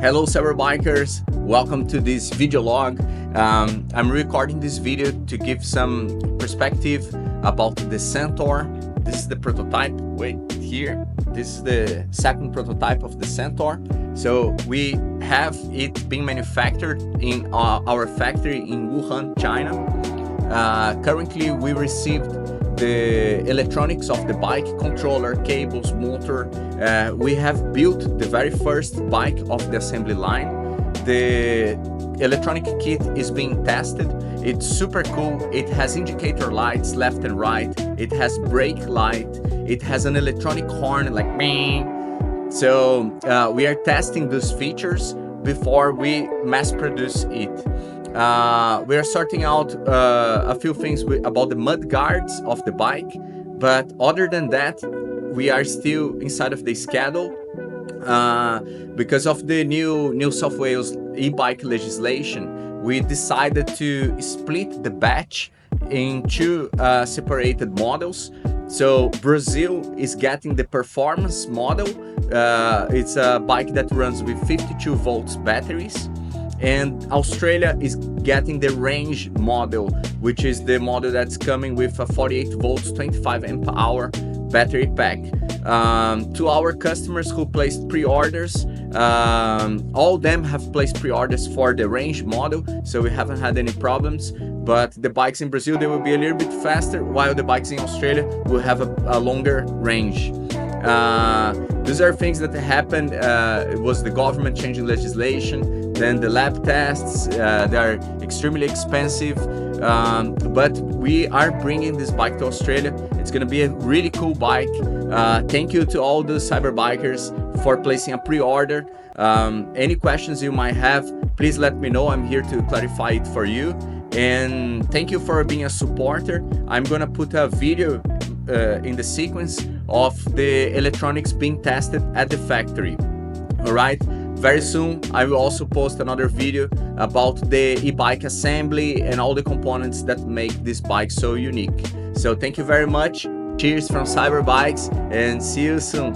Hello CyberBikers, welcome to this video log. I'm recording this video to give some perspective about the Centaur. This is the prototype, wait here. This is the second prototype of the Centaur. So we have it being manufactured in our factory in Wuhan, China. Currently we received the electronics of the bike, controller, cables, motor. We have built the very first bike of the assembly line. The electronic kit is being tested. It's super cool. It has indicator lights left and right. It has brake light. It has an electronic horn like me. So we are testing those features before we mass produce it. We are sorting out a few things about the mud guards of the bike, but other than that, we are still inside of the schedule because of the new South Wales e-bike legislation. We decided to split the batch in two separated models. So Brazil is getting the performance model. It's a bike that runs with 52 volts batteries. And Australia is getting the range model, which is the model that's coming with a 48 volts 25 amp hour battery pack. To our customers who placed pre-orders, all of them have placed pre-orders for the range model, so we haven't had any problems. But the bikes in Brazil, they will be a little bit faster, while the bikes in Australia will have a longer range. These are things that happened. It was the government changing legislation, then the lab tests. They are extremely expensive, but we are bringing this bike to Australia. It's going to be a really cool bike. Thank you to all the CyberBikers for placing a pre-order. Any questions you might have, please let me know. I'm here to clarify it for you. And thank you for being a supporter. I'm going to put a video in the sequence of the electronics being tested at the factory. All right, very soon I will also post another video about the e-bike assembly and all the components that make this bike so unique. So thank you very much. Cheers from CyberBikes and see you soon.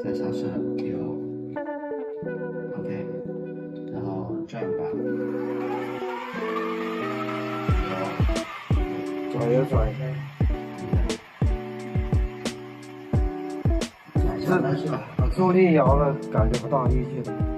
再尝试有 OK， 然后转吧，左右转一下，转一下，但是助力摇了感觉不到力气了。